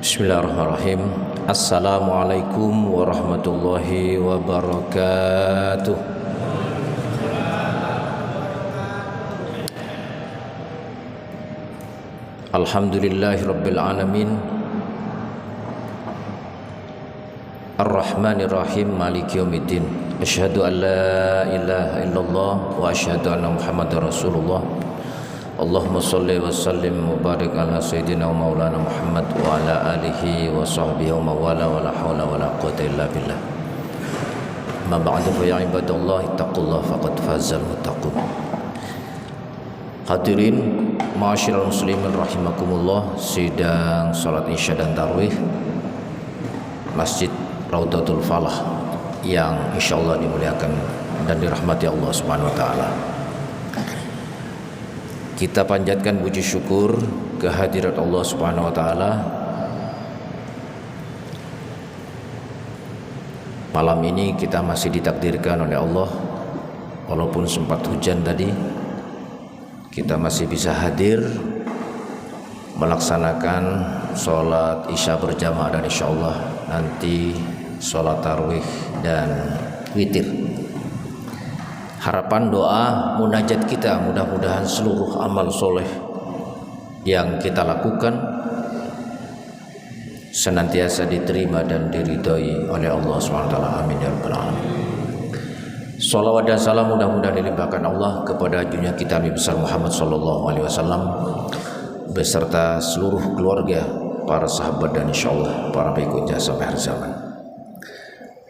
Bismillahirrahmanirrahim. Assalamualaikum warahmatullahi wabarakatuh. Alhamdulillahi rabbil alamin. Ar-Rahmanir-Rahim, Maliki yaumiddin. Asyhadu an la ilaha illallah wa asyhadu anna Muhammadar Rasulullah. Allahumma salli wa sallim wa barik ala sayyidina wa maulana Muhammad wa ala alihi wa sahbihi wa mawala wa la hawla wa la quwwata illa billah. Ma ba'du fa ya ibadallah ittaqullaha faqad fazal muttaqun. Hadirin ma'asyiral muslimin rahimakumullah, sidang salat Isya dan tarawih Masjid Raudatul Falah yang insyaallah dimuliakan dan dirahmati Allah Subhanahu wa taala. Kita panjatkan puji syukur kehadirat Allah Subhanahu wa taala. Malam ini kita masih ditakdirkan oleh Allah, walaupun sempat hujan tadi, kita masih bisa hadir melaksanakan sholat Isya berjamaah dan insyaallah nanti sholat tarawih dan witir. Harapan, doa, munajat kita mudah-mudahan seluruh amal soleh yang kita lakukan senantiasa diterima dan diridhoi oleh Allah SWT. Amin ya rabbal alamin. Salawat dan salam mudah-mudahan dilimpahkan Allah kepada junjungan kita Nabi besar Muhammad SAW beserta seluruh keluarga, para sahabat dan insyaallah para pengikutnya sampai akhir zaman.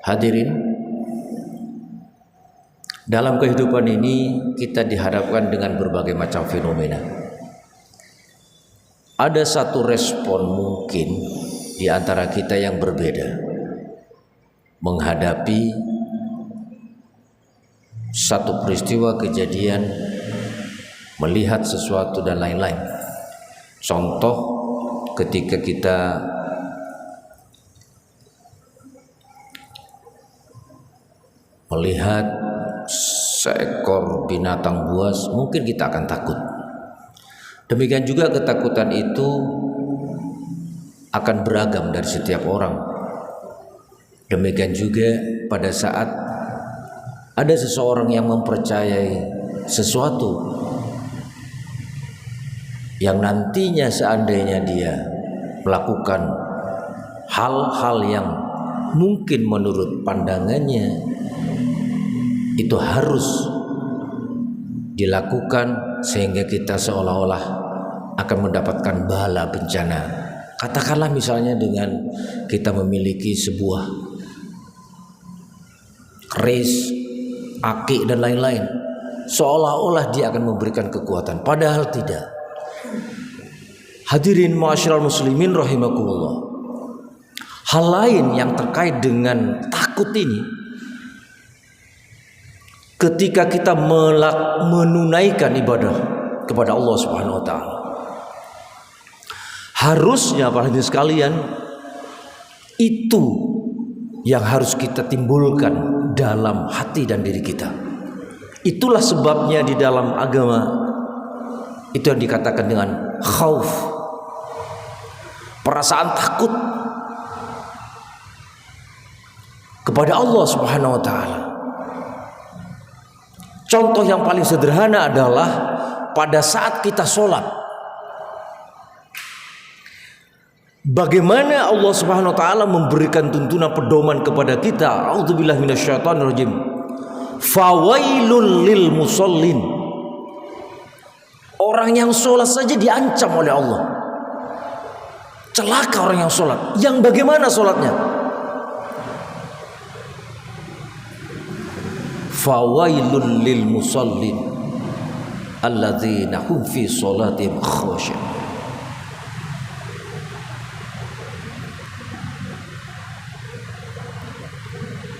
Hadirin, dalam kehidupan ini kita dihadapkan dengan berbagai macam fenomena. Ada satu respon mungkin di antara kita yang berbeda menghadapi satu peristiwa kejadian, melihat sesuatu dan lain-lain. Contoh, ketika kita melihat seekor binatang buas, mungkin kita akan takut. Demikian juga ketakutan itu akan beragam dari setiap orang. Demikian juga pada saat ada seseorang yang mempercayai sesuatu yang nantinya seandainya dia melakukan hal-hal yang mungkin menurut pandangannya itu harus dilakukan sehingga kita seolah-olah akan mendapatkan bala bencana. Katakanlah misalnya dengan kita memiliki sebuah keris, aki dan lain-lain, seolah-olah dia akan memberikan kekuatan, padahal tidak. Hadirin ma'asyiral muslimin rahimakumullah. Hal lain yang terkait dengan takut ini, ketika kita menunaikan ibadah kepada Allah Subhanahu wa taala, harusnya para hadirin sekalian, itu yang harus kita timbulkan dalam hati dan diri kita. Itulah sebabnya di dalam agama itu yang dikatakan dengan khauf, perasaan takut kepada Allah Subhanahu wa taala. Contoh yang paling sederhana adalah pada saat kita sholat. Bagaimana Allah Subhanahu wa taala memberikan tuntunan pedoman kepada kita. A'udzubillahi minasyaitonirrajim. Fawailul lil musallin. Orang yang sholat saja diancam oleh Allah. Celaka orang yang sholat. Yang bagaimana sholatnya? Fawailul lil musallin alladzina hum fi sholatihim khashi'un.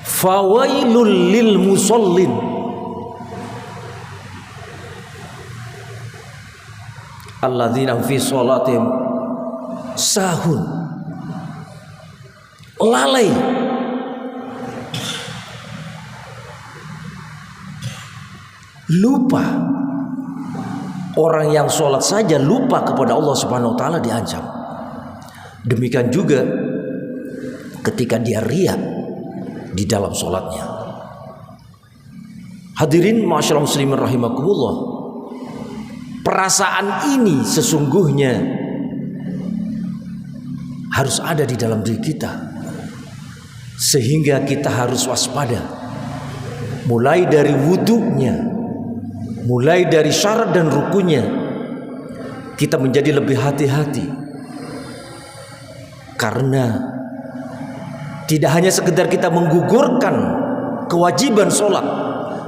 Fawailul lil musallin alladzina hum fi sholatihim sahun, lalai, lupa. Orang yang sholat saja lupa kepada Allah Subhanahu wa taala diancam. Demikian juga ketika dia riya di dalam sholatnya. Hadirin ma'asyiral muslimin rahimakumullah, perasaan ini sesungguhnya harus ada di dalam diri kita, sehingga kita harus waspada, mulai dari wudunya, mulai dari syarat dan rukunnya, kita menjadi lebih hati-hati. Karena tidak hanya sekedar kita menggugurkan kewajiban sholat,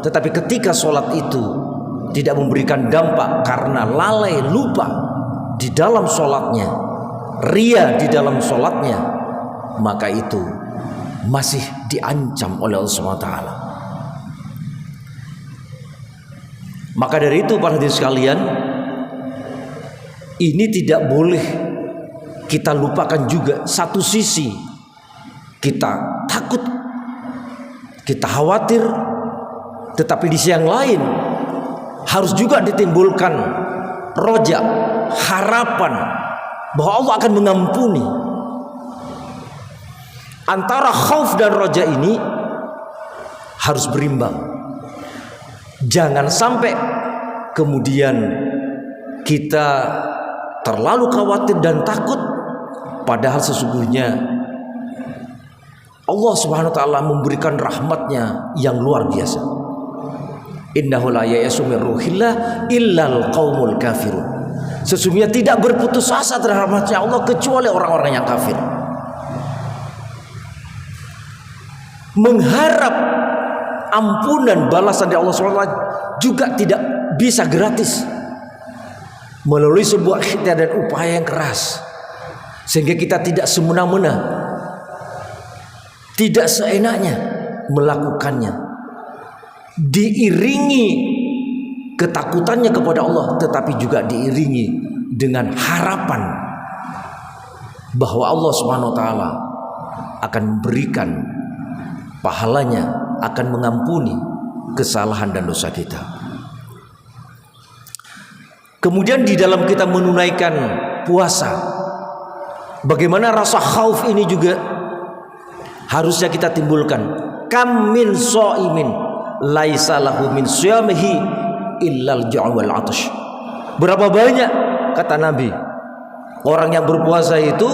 tetapi ketika sholat itu tidak memberikan dampak karena lalai lupa di dalam sholatnya, riya di dalam sholatnya, maka itu masih diancam oleh Allah SWT. Maka dari itu para hadirin sekalian, ini tidak boleh kita lupakan juga satu sisi. Kita takut, kita khawatir, tetapi di sisi yang lain harus juga ditimbulkan roja, harapan bahwa Allah akan mengampuni. Antara khauf dan roja ini harus berimbang. Jangan sampai kemudian kita terlalu khawatir dan takut, padahal sesungguhnya Allah Subhanahu wa taala memberikan rahmatnya yang luar biasa. Innahu la ya'asu min ruhillah illal qaumul kafirun. Sesungguhnya tidak berputus asa terhadap rahmatnya Allah kecuali orang-orang yang kafir. Mengharap ampunan balasan dari Allah SWT juga tidak bisa gratis, melalui sebuah ikhtiar dan upaya yang keras, sehingga kita tidak semena-mena, tidak seenaknya melakukannya, diiringi ketakutannya kepada Allah, tetapi juga diiringi dengan harapan bahwa Allah Subhanahu wa taala akan memberikan pahalanya, akan mengampuni kesalahan dan dosa kita. Kemudian di dalam kita menunaikan puasa, bagaimana rasa khauf ini juga harusnya kita timbulkan. Kam min shaimin laisa lahu min siyamihi illal ju' wal 'atash. Berapa banyak, kata Nabi, orang yang berpuasa itu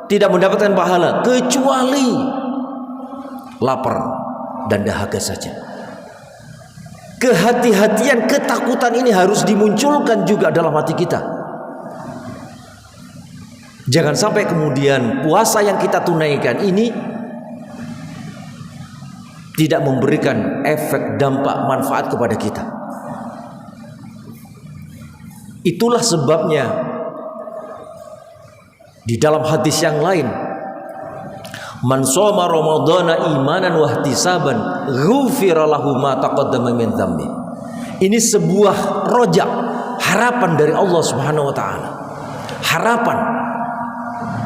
tidak mendapatkan pahala kecuali lapar dan dahaga saja. Kehati-hatian, ketakutan ini harus dimunculkan juga dalam hati kita. Jangan sampai kemudian puasa yang kita tunaikan ini tidak memberikan efek, dampak, manfaat kepada kita. Itulah sebabnya di dalam hadis yang lain, man shoma ramadhana imanan wa ihtisaban ghufira lahu ma taqaddama min dzambi. Ini sebuah roja, harapan dari Allah Subhanahu wa taala. Harapan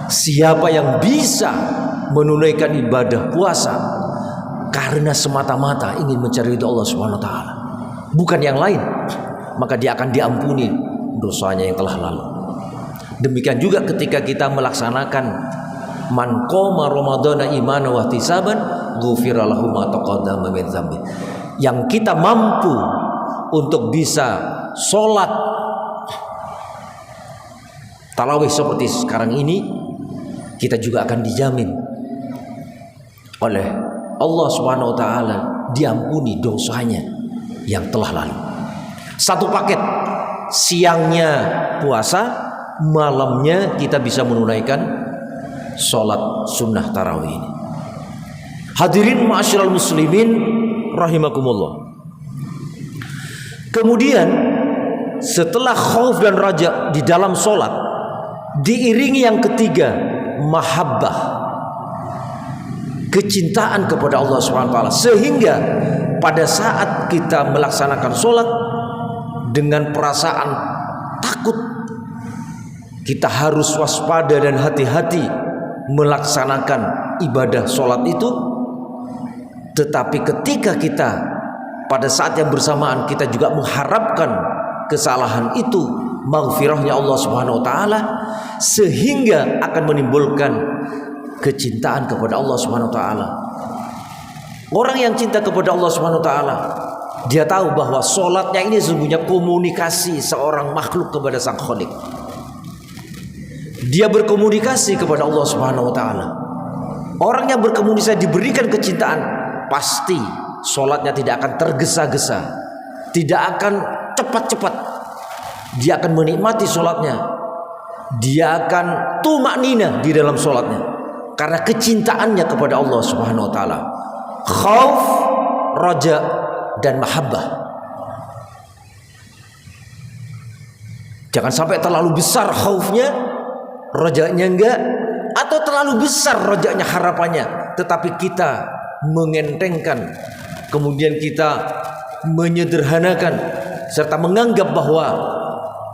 siapa yang bisa menunaikan ibadah puasa karena semata-mata ingin mencari ridha Allah Subhanahu wa taala, bukan yang lain, maka dia akan diampuni dosanya yang telah lalu. Demikian juga ketika kita melaksanakan man qoma ramadhana imanan wa ihtisaban ghufira lahu ma taqaddama min dzambi. Yang kita mampu untuk bisa sholat tarawih seperti sekarang ini, kita juga akan dijamin oleh Allah Subhanahu wa taala diampuni dosanya yang telah lalu. Satu paket, siangnya puasa, malamnya kita bisa menunaikan sholat sunnah tarawih ini. Hadirin ma'asyiral muslimin rahimakumullah. Kemudian setelah khauf dan raja di dalam sholat, diiringi yang ketiga, mahabbah, kecintaan kepada Allah Subhanahu wa taala, sehingga pada saat kita melaksanakan sholat dengan perasaan takut, kita harus waspada dan hati-hati melaksanakan ibadah sholat itu. Tetapi ketika kita pada saat yang bersamaan kita juga mengharapkan kesalahan itu, maghfirahnya Allah Subhanahu wa taala, sehingga akan menimbulkan kecintaan kepada Allah Subhanahu wa taala. Orang yang cinta kepada Allah Subhanahu wa taala, dia tahu bahwa solatnya ini sesungguhnya komunikasi seorang makhluk kepada Sang Khalik. Dia berkomunikasi kepada Allah Subhanahu wa taala. Orang yang berkomunikasi diberikan kecintaan, pasti solatnya tidak akan tergesa-gesa, tidak akan cepat-cepat. Dia akan menikmati solatnya, dia akan tumakninah di dalam solatnya karena kecintaannya kepada Allah Subhanahu wa taala. Khauf, raja, dan mahabbah. Jangan sampai terlalu besar khaufnya, rajanya enggak, atau terlalu besar rajanya, harapannya, tetapi kita mengentengkan, kemudian kita menyederhanakan serta menganggap bahwa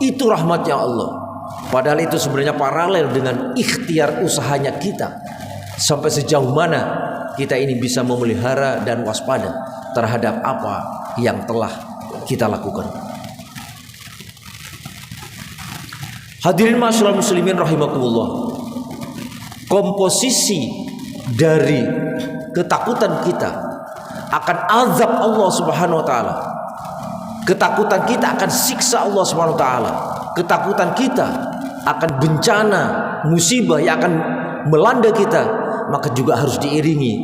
itu rahmatnya Allah. Padahal itu sebenarnya paralel dengan ikhtiar usahanya kita. Sampai sejauh mana kita ini bisa memelihara dan waspada terhadap apa yang telah kita lakukan. Hadirin ma'asyiral muslimin rahimakumullah. Komposisi dari ketakutan kita akan azab Allah Subhanahu wa taala, ketakutan kita akan siksa Allah Subhanahu wa taala, ketakutan kita akan bencana musibah yang akan melanda kita, maka juga harus diiringi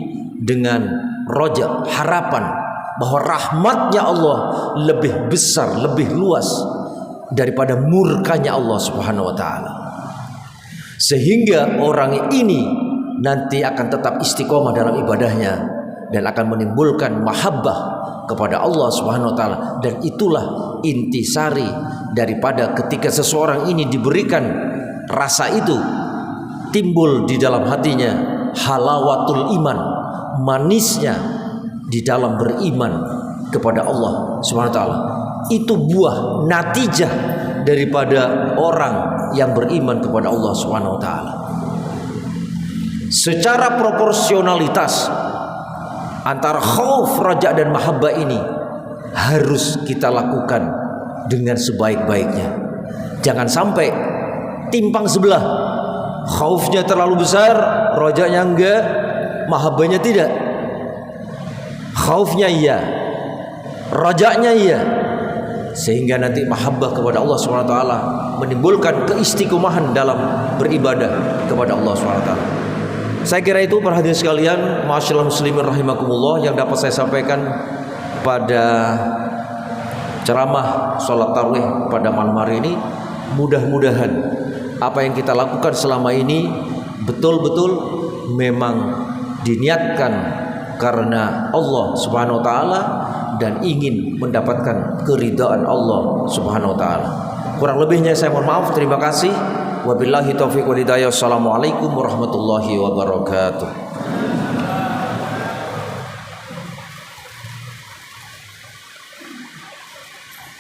dengan roja, harapan bahwa rahmatnya Allah lebih besar, lebih luas daripada murkanya Allah Subhanahu wa taala. Sehingga orang ini nanti akan tetap istiqomah dalam ibadahnya dan akan menimbulkan mahabbah kepada Allah Subhanahu wa taala. Dan itulah intisari daripada ketika seseorang ini diberikan rasa itu, timbul di dalam hatinya halawatul iman, manisnya di dalam beriman kepada Allah Subhanahu wa taala. Itu buah natijah daripada orang yang beriman kepada Allah Subhanahu wa taala. Secara proporsionalitas antara khauf, raja, dan mahabbah ini harus kita lakukan dengan sebaik-baiknya. Jangan sampai timpang sebelah. Khaufnya terlalu besar, rajanya enggak, mahabbahnya tidak. Khaufnya iya, rajanya iya, sehingga nanti mahabbah kepada Allah Subhanahu wa taala menimbulkan keistiqomahan dalam beribadah kepada Allah Subhanahu wa taala. Saya kira itu para hadirin sekalian, ma'asyiral muslimin rahimakumullah, yang dapat saya sampaikan pada ceramah sholat tarawih pada malam hari ini. Mudah-mudahan apa yang kita lakukan selama ini betul-betul memang diniatkan karena Allah Subhanahu wa taala dan ingin mendapatkan keridhaan Allah Subhanahu wa taala. Kurang lebihnya saya mohon maaf. Terima kasih. Wabillahi taufiq wal hidayah. Assalamualaikum warahmatullahi wabarakatuh.